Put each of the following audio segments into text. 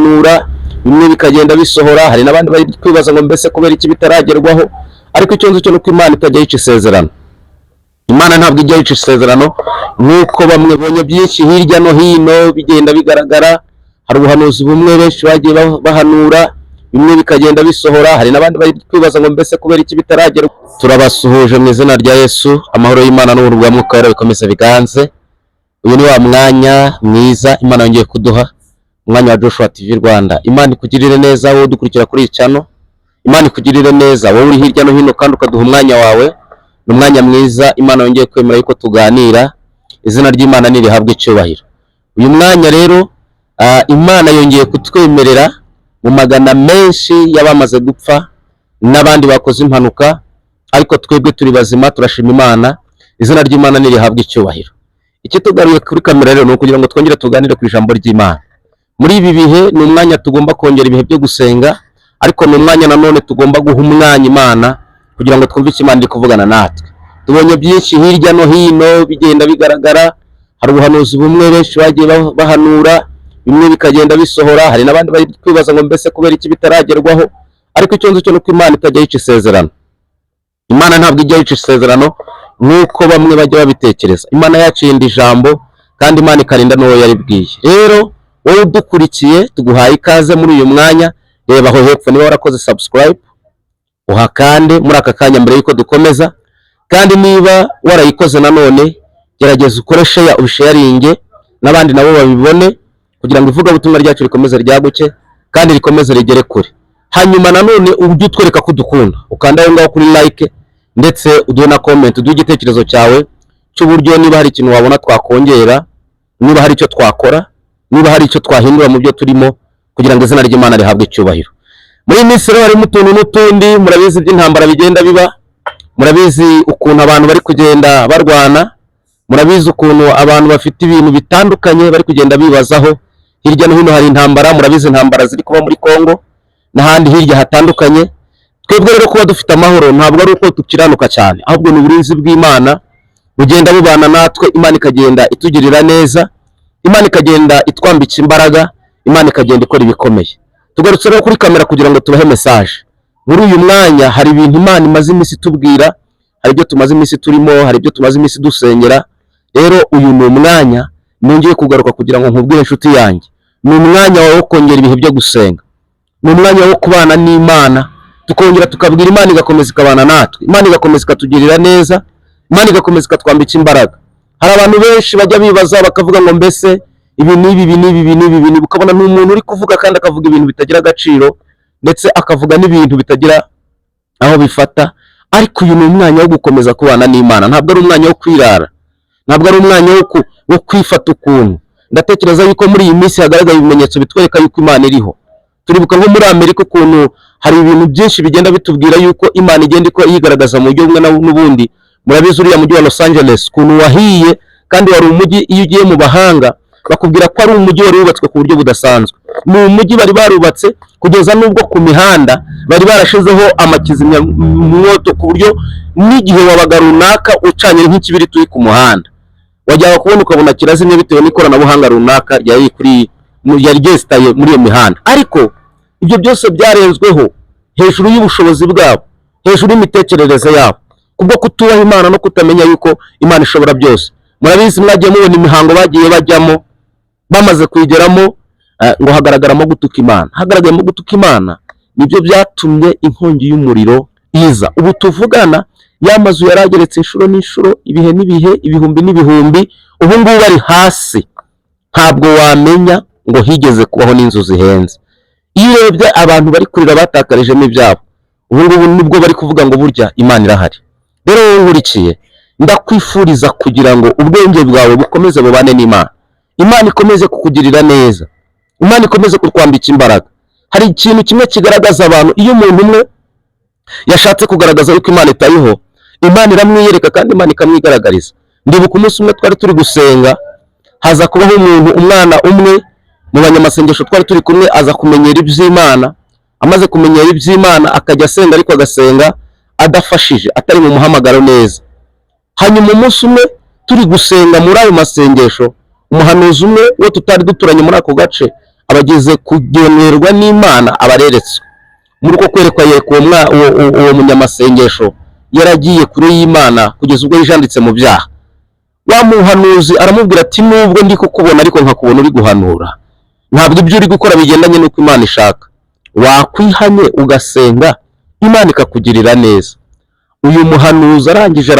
bahanura bimwe bikagenda bisohora, hari n'abandi bari kwibaza ngo mbese kubera iki bitaragerwaho, ariko icyo nzi cyo nuko Imana itajya yica isezerano. Imana ntabwo ijya yica isezerano, nk'uko bamwe bonye byinshi hirya no hino bigenda bigaragara. Hari ubuhanuzi bumwe benshi bagiye bahanura bimwe bikagenda bisohora, hari n'abandi bari kwibaza ngo mbese kubera iki bitaragerwaho. Turabasuhuje mu izina rya Yesu, amahoro y'Imana n'ubuntu bwa Mwuka Wera bikomeze biganze. Uyu ni wa mwanya mwiza Imana yongeye kuduha, umwanya wa Joshua TV Rwanda. Imana ikugirire neza wowe dukurikira kuri channel, Imana ikugirire neza wowe uri hirya no hino kandi ukaduha umwanya wawe. Ni umwanya mwiza Imana yongeye kwemera yuko tuganira, izina ry'Imana nirihabwe icyubahiro. Uyu mwanya rero Imana yongeye kutwemerera mu magana menshi y'abamaze gupfa n'abandi bakoze impanuka, ariko twebwe turi bazima turashima Imana, izina ry'Imana nirihabwe icyubahiro. Ikitugaruye kuri kamera rero ni ukugira ngo twongere tuganire ku ijambo ry'Imana. Muri ibi bihe ni umwanya tugomba kongera ibihe byo gusenga, ariko ni umwanya nanone tugomba guha umwanya Imana kugira ngo twumve icyo Imana iri kuvugana natwe. Tubonye byinshi hirya no hino bigenda bigaragara, hari ubuhanuzi bumwe benshi bagiye bahanura bimwe bikagenda bisohora, hari n'abandi bari kwibaza ngo mbese kubera iki bitaragerwaho, ariko icyo nzi cyo nuko Imana itajya yica isezerano. Imana ntabwo ijya yica isezerano nk'uko bamwe bajya babitekereza. Imana yaciye ijambo kandi Imana ikarinda n'uwo yaribwiye. Rero wowe udukurikiye tuguhaye ikaze muri uyu mwanya. Reba aho hepfo niba warakoze subscribe uhakande muri aka kanya mbere yuko dukomeza, kandi niba warayikoze nanone gerageza ukore share ubisharinge n'abandi nabo babibone, kugira ngo ivugabutumwa ryacu rikomeze ryaguke kandi rikomeze rigere kure. Hanyuma nanone ujye utwereka ko dukunda, ukanda aho ngaho kuri like ndetse uduhe na comment, uduhe igitekerezo cyawe cy'uburyo niba hari ikintu wabona twakongera, niba hari icyo twakora, niba hari icyo twahindura mu byo turimo, kugira ngo izina ry'Imana rihabwe icyubahiro. Muri minsi rero harimo utuntu n'utundi, murabizi by'intambara bigenda biba, murabizi ukuntu abantu bari kugenda barwana, murabizi ukuntu abantu bafite ibintu bitandukanye bari kugenda bibazaho. Hirya no hino hari intambara, murabizi intambara ziri kuba muri Kongo n'ahandi hirya hatandukanye. Twebwe rero kuba dufite amahoro ntabwo ari uko tukiranuka cyane, ahubwo ni uburinzi bw'Imana bugenda bubana natwe. Imana ikagenda itugirira neza, Imana ikagenda itwambika imbaraga, Imana ikagenda ikora ibikomeye. Tugarutse rero kuri kamera kugira ngo tubahe message. Muri uyu mwanya hari ibintu Imana imaze iminsi tubwira, hari ibyo tumaze iminsi turimo, hari ibyo tumaze iminsi dusengera. Rero uyu ni umwanya nongeye kugaruka kugira ngo nkubwire inshuti yanjye, ni umwanya wo kongera ibihe byo gusenga, ni umwanya wo kubana n'Imana, tukongera tukabwira Imana igakomeza ikabana natwe, Imana igakomeza ikatugirira neza, Imana igakomeza ikatwambika imbaraga. Hari abantu benshi bajya bibaza bakavuga ngo mbese ibi nibi, ukabona ni umuntu uri kuvuga kandi akavuga ibintu bitagira agaciro, ndetse akavuga n'ibintu bitagira aho bifata. Ariko uyu ni umwanya wo gukomeza kubana n'Imana, ntabwo ari umwanya wo kwirara, ntabwo ari umwanya wo kwifata ukuntu. Ndatekereza yuko muri iyi minsi hagaragaye ibimenyetso bitwereka yuko Imana iriho. Turibuka nko muri Amerika ukuntu hari ibintu byinshi bigenda bitubwira yuko Imana igenda yigaragaza mu buryo bumwe n'ubundi. Murabizi uriya mujyi wa Los Angeles ukuntu wahiye, kandi wari umujyi iyo ugiye mu bahanga bakubwira ko ari umujyi wari wubatswe ku buryo budasanzwe. Ni umujyi bari barubatse kugeza n'ubwo ku mihanda bari barashizeho amakizimyamwoto, ku buryo n'igihe wabaga runaka ucanye nk'ikibiri turi ku muhanda wajyaga kubona ukabona kirazimye bitewe n'ikoranabuhanga runaka yari ryesitaye muri iyo mihanda. Ariko ibyo byose byarenzweho hejuru y'ubushobozi bwabo, hejuru y'imitekerereze yabo, kubwo kutubaha Imana no kutamenya yuko Imana ishobora byose. Murabizi mwagiye mubona imihango bagiye bajyamo, bamaze kuyigeramo ngo hagaragaramo gutuka Imana. Hagaragayemo gutuka Imana nibyo byatumye inkongi y'umuriro iza. Ubu tuvugana y'amazu yarageretse inshuro n'inshuro, ibihe n'ibihe, ibihumbi n'ibihumbi, ubu ngubu bari hasi. Ntabwo wamenya ngo higeze kubaho n'inzu zihenze. Iyo urebye abantu bari kurira batakarijemo ibyabo, ubu ngubu nibwo bari kuvuga ngo burya Imana irahari. Rero wowe nkurikiye, ndakwifuriza kugira ngo ubwenge bwawe bukomeze bubane n'Imana, Imana ikomeze kukugirira neza, Imana ikomeze kutwambika imbaraga. Hari ikintu kimwe kigaragaza abantu, iyo umuntu umwe yashatse kugaragaza yuko Imana itayiho, Imana iramwiyereka kandi Imana ikamwigaragariza. Ndibuka umunsi umwe twari turi gusenga, haza kubaho umwana umwe mu banyamasengesho twari turi kumwe, aza kumenyera iby'Imana. Amaze kumenyera iby'Imana akajya asenga, ariko agasenga adafashije, atari mu muhamagaro neza. Hanyuma umunsi umwe turi gusenga muri ayo masengesho, umuhanuzi umwe we tutari duturanye muri ako gace abagize kugenerwa n'Imana abareretse. Muri uko kwerekwa yereka uwo munyamasengesho yaragiye kure y'Imana kugeza ubwo yijanditse mu byaha. Wa muhanuzi aramubwira ati nubwo ndi kukubona ariko nkakubona uri guhanura, ntabwo ibyo uri gukora bigendanye n'uko Imana ishaka. Wakwihanye ugasenga Imana ikakugirira neza. Uyu muhanuzi arangije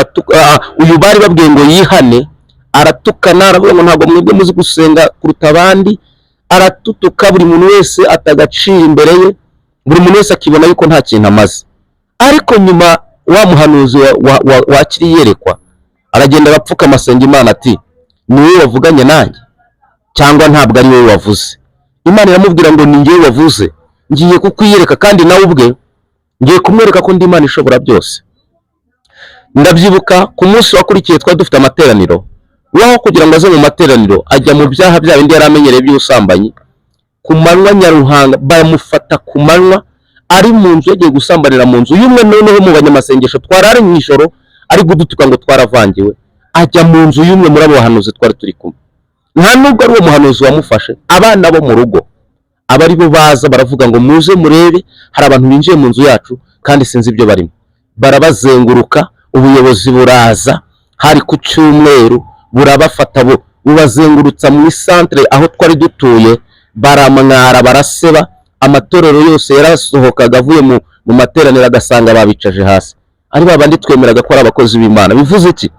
uyu bari babwiye ngo yihane aratukana, aravuga ngo ntabwo mwebwe muzi gusenga kuruta abandi, aratutuka buri muntu wese atagacira imbere ye, buri muntu wese akibona yuko nta kintu amaze. Ariko nyuma wa muhanuzi wakiri yerekwa aragenda arapfuka amasenga Imana ati ni wowe wavuganye nanjye cyangwa ntabwo ari wowe wavuze? Imana iramubwira ngo ni njyewe wavuze, ngiye kukwiyereka kandi nawe ubwe ngiye kumwereka ko ndi Imana ishobora byose. Ndabyibuka ku munsi wakurikiye twari dufite amateraniro, waho kugira ngo aze mu materaniro ajya mu byaha bya bindi yari amenyereye by'ubusambanyi. Ku manywa nyaruhanga bamufata ku manywa ari mu nzu yagiye gusambanira mu nzu y'umwe noneho mu banyamasengesho twarari mu ijoro ari gudutuka ngo twaravangiwe, ajya mu nzu y'umwe muri abo bahanuzi twari turi kumwe. Nta nubwo ari uwo muhanuzi wamufashe, abana bo mu rugo abari bo baza baravuga ngo muze murebe, hari abantu binjiye mu nzu yacu kandi sinzi ibyo barimo. Barabazenguruka, ubuyobozi buraza, hari ku cyumweru burabafata bubazengurutsa mu centre aho twari dutuye, baramwara baraseba. Amatorero yose yarasohokaga avuye mu materaniro agasanga babicaje hasi. Ari babandi twemeraga ko ari abakozi b'Imana. Bivuze iki?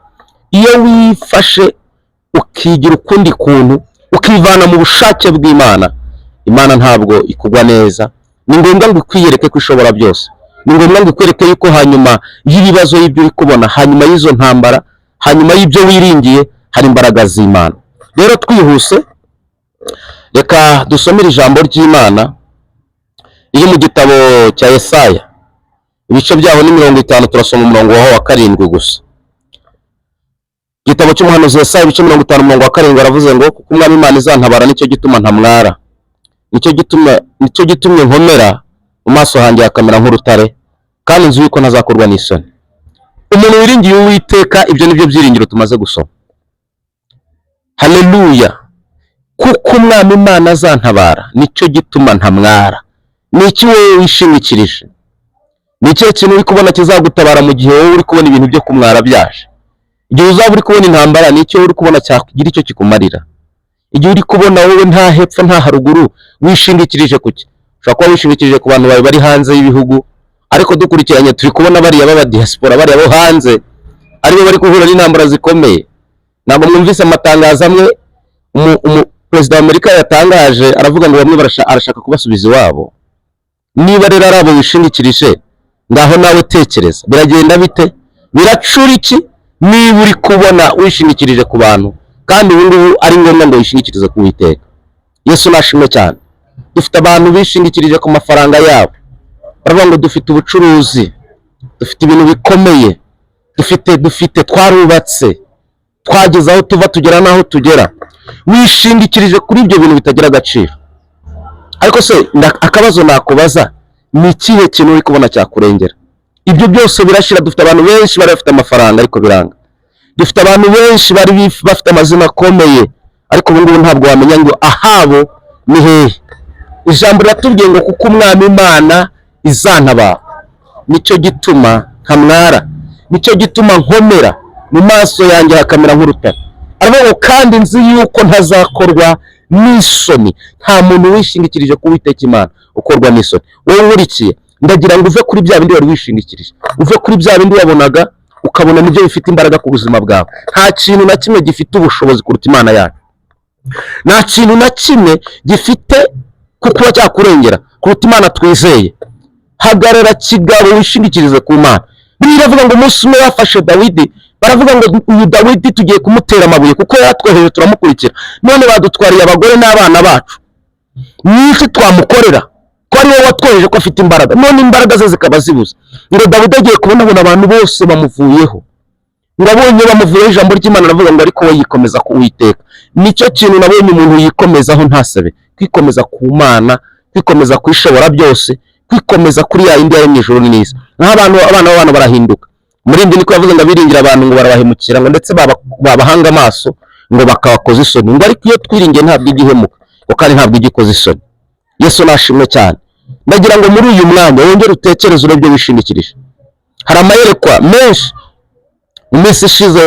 Iyo wifashe ukigira ukundi kuntu, ukivana mu bushake bw'Imana, Imana ntabwo ikugwa neza. Ni ngombwa ngo ikwiyereke ko ishobora byose. Ni ngombwa ngo ikwereke yuko hanyuma y'ibibazo y'ibyo uri kubona, hanyuma y'izo ntambara, hanyuma y'ibyo wiringiye, hari imbaraga z'Imana. Rero twihuse, reka dusomere ijambo ry'Imana iri mu gitabo cya Yesaya, ibice byaho ni 50, turasoma umurongo wa 7 gusa. Igitabo cy'umuhanuzi Yesaya ibice 50 umurongo wa 7 aravuze ngo kuko Umwami Imana izantabara nicyo gituma ntamwara, nicyo gitumye nkomera, mu maso hanjye hakamera nk'urutare, kandi nzi yuko ntazakorwa n'isoni. Umuntu wiringiye Uwiteka, ibyo nibyo byiringiro tumaze gusoma. Haleluya! Kuko Umwami Imana azantabara nicyo gituma ntamwara. Ni iki wowe wishimikirije? Ni ikihe kintu uri kubona kizagutabara mu gihe wowe uri kubona ibintu byo kumwara byaje? Igihe uzaba uri kubona intambara, ni iki wowe uri kubona cyakugira icyo kikumarira? Igihe uri kubona wowe nta hepfo nta haruguru, wishingikirije kuki? Ushobora kuba wishingikirije ku bantu bawe bari hanze y'ibihugu, ariko dukurikiranye turi kubona bariya baba diaspora, bariya bo hanze aribo bari guhura n'intambara zikomeye. Ntabwo mwumvise amatangazo amwe Perezida wa Amerika yatangaje, aravuga ngo bamwe arashaka kubasubiza iwabo. Niba rero ari abo wishingikirije, ngaho nawe tekereza biragenda bite? Biracura iki niba uri kubona wishingikirije ku bantu kandi ubu ngubu ari ngombwa ngo wishingikirize ku Uwiteka? Yesu nashimwe cyane. Dufite abantu bishingikirije ku mafaranga yabo, baravuga ngo dufite ubucuruzi, dufite ibintu bikomeye, dufite twarubatse, twageze aho tuva tugera naho tugera. Wishingikirije kuri ibyo bintu bitagira agaciro. Ariko se akabazo nakubaza, ni ikihe kintu uri kubona cyakurengera? Ibyo byose birashira. Dufite abantu benshi bari bafite amafaranga ariko biranga. Dufite abantu benshi bari bafite amazina akomeye ariko ubu ngubu ntabwo wamenya ngo ahabo ni hehe. Ijambo riratubwiye ngo kuko Umwami Imana izantabara nicyo gituma ntamwara, nicyo gituma nkomera, mu maso yanjye hakamera nk'urutare. Aravuga kandi nzi yuko ntazakorwa n'isoni. Nta muntu wishingikirije ku Uwiteka Imana ukorwa n'isoni. Wowe nkurikiye, ndagira ngo uve kuri bya bindi wari wishingikirije, uve kuri bya bindi wabonaga ukabona nibyo bifite imbaraga ku buzima bwawe. Nta kintu na kimwe gifite ubushobozi kuruta Imana yacu. Nta kintu na kimwe gifite kuba cyakurengera kuruta Imana twizeye. Hagarara kigabo wishingikirize ku Mana. Biravuga ngo umunsi umwe bafashe Dawidi, baravuga ngo uyu Dawidi tugiye kumutera amabuye kuko yatweheje turamukurikira, none badutwariye abagore n'abana bacu. Niki twamukorera ko ari wowe watweheje ko afite imbaraga, none imbaraga ze zikaba zibuze? Ngo Dawidi agiye kubona abantu bose bamuvuyeho, ngabonye bamuvuyeho, ijambo ry'Imana ravuga ngo ariko we yikomeza ku Uwiteka. Nicyo kintu nabonye umuntu yikomezaho ntasebe, kwikomeza ku Mana, kwikomeza kwishobora byose, kwikomeza kuri ya indi yaremye ijuru n'isi. Abana b'abantu barahinduka. Murindi niko yavuze ngo abiringira abantu ngo barabahemukira, ngo ndetse babahanga amaso ngo bakabakoza isoni. Ngo ariko iyo twiringiye ntabwo igihemuka. kandi ntabwo igikoze isoni. Yesu nashimwe cyane. Ndagira ngo muri uyu mwanya wongere utekereze urebye wishingikirije. Hari amayerekwa menshi mu minsi ishize,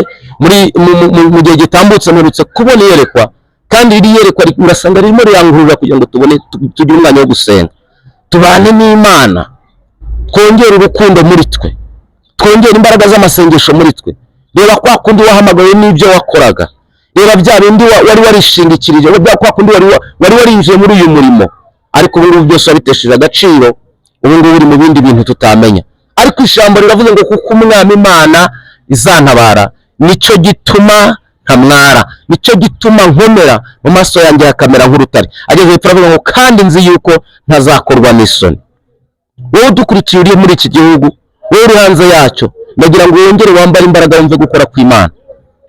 mu gihe gitambutse mperutse kubona iyerekwa, kandi iri yerekwa urasanga ririmo rirankurura kugira ngo tugire umwanya wo gusenga, tubane n'Imana, twongere urukundo muri twe, twongere imbaraga z'amasengesho muri twe. Reba kwa kundi wahamagaye n'ibyo wakoraga, reba bya bindi wari warishingikirije, reba kwa kundi wari warinjiye muri uyu murimo, ariko ubu ngubu byose wabitesheje agaciro, ubu ngubu uri mu bindi bintu tutamenya. Ariko ijambo riravuze ngo kuko umwami Imana izantabara, nicyo gituma ntamwara, nicyo gituma nkomera, mu maso yanjye hakamera nk'urutare. Ageze hepfo aravuga ngo kandi nzi yuko ntazakorwa n'isoni. Wowe udukurikiye uri muri iki gihugu, wowe uri hanze yacyo, ndagira ngo wongere wambare imbaraga, wumve gukora kw'Imana,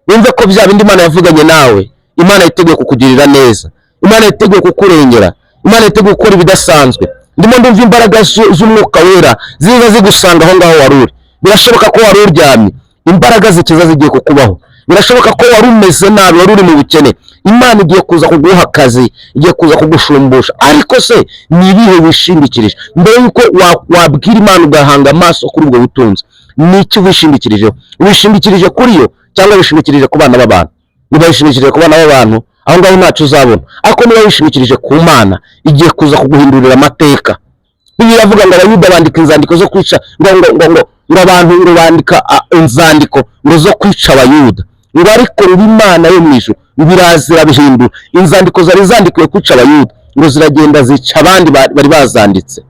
wumve ko bya bindi Imana yavuganye nawe, Imana yiteguye kukugirira neza, Imana yiteguye kukurengera, Imana yiteguye gukora ibidasanzwe. Ndimo ndumva imbaraga z'Umwuka Wera ziza zigusanga aho ngaho wari uri. Birashoboka ko wari uryamye, imbaraga zikiza zigiye kukubaho. Birashoboka ko wari umeze nabi, wari uri mu bukene, Imana igiye kuza kuguha akazi, igiye kuza kugushumbusha. Ariko se ni ibihe wishingikirije? Mbere yuko wabwira Imana ugahanga amaso kuri ubwo butunzi, ni iki wishingikirijeho? Wishingikirije kuri yo cyangwa wishingikirije ku bana b'abantu? Niba wishingikirije ku bana b'abantu, aho ngaho ntacyo uzabona. Ariko niba wishingikirije ku Mana, igiye kuza kuguhindurira amateka. Bibiliya iravuga ngo Abayuda bandika inzandiko zo kwica, ngo abantu ngo bandika inzandiko ngo zo kwica Abayuda, ngo ariko Imana yo mu ijuru birazira bihindura inzandiko zari zandikiwe kwica Abayuda, ngo ziragenda zica abandi bari bazanditse.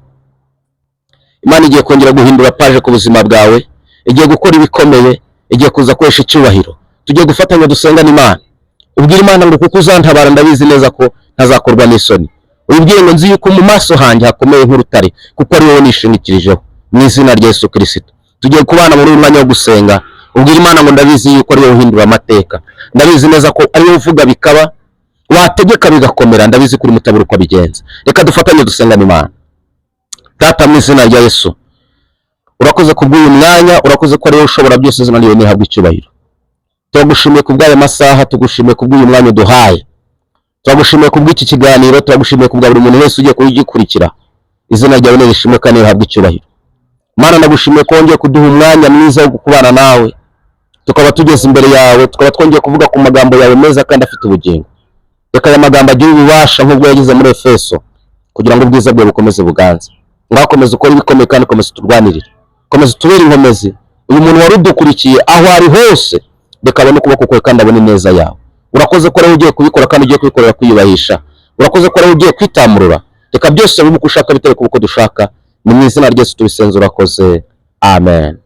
Imana igiye kongera guhindura paje ku buzima bwawe, igiye gukora ibikomeye, igiye kuza kwesha icyubahiro. Tugiye gufatanya dusengana Imana, ubwira Imana ngo kuko uzantabara ndabizi neza ko ntazakorwa n'isoni. Ubwire ngo nzi yuko mu maso hanjye hakomeye nk'urutare, kuko ari wowe nishingikirijeho, mu izina rya Yesu Kristo. Tugiye kubana muri uyu mwanya wo gusenga, ubwira Imana ngo ndabizi yuko ari wowe uhindura amateka, ndabizi neza ko ari wowe uvuga bikaba, wategeka bigakomera, ndabizi kuri mutabura uko abigenza. Reka dufatanye dusengana Imana. Data, mu izina rya Yesu, urakoze kubw'uyu mwanya, urakoze ko ari wowe ushobora byose, izina ryawe nihabwe icyubahiro. Turagushimiye kubw'aya masaha, tugushimiye kubw'uyu mwanya uduhaye, turagushimiye kubw'iki kiganiro, turagushimiye kubwa buri muntu wese ugiye kugikurikira. Izina ryawe nirishimwe kandi rihabwe icyubahiro. Mana, ndagushimiye ko wongeye kuduha umwanya mwiza wo kubana nawe, tukaba tugeze imbere yawe, tukaba twongeye kuvuga ku magambo yawe meza kandi afite ubugingo. Reka aya magambo agire ububasha nk'ubwo yagize muri Efeso, kugira ngo ubwiza bwawe bukomeze buganze. Ngakomeze ukora ibikomeye kandi ukomeze uturwanirire, ukomeze utubere inkomezi. Uyu muntu wari udukurikiye aho ari hose, reka abone ukuboko kwawe kandi abone neza yawe. Urakoze ko rero ugiye kubikora kandi ugiye kubikorera kwiyubahisha. Urakoze ko rero ugiye kwitamurura. Reka byose bibe uko ushaka bitari kuko dushaka. Ni mu izina rya Yesu tubisenze, urakoze. Amen.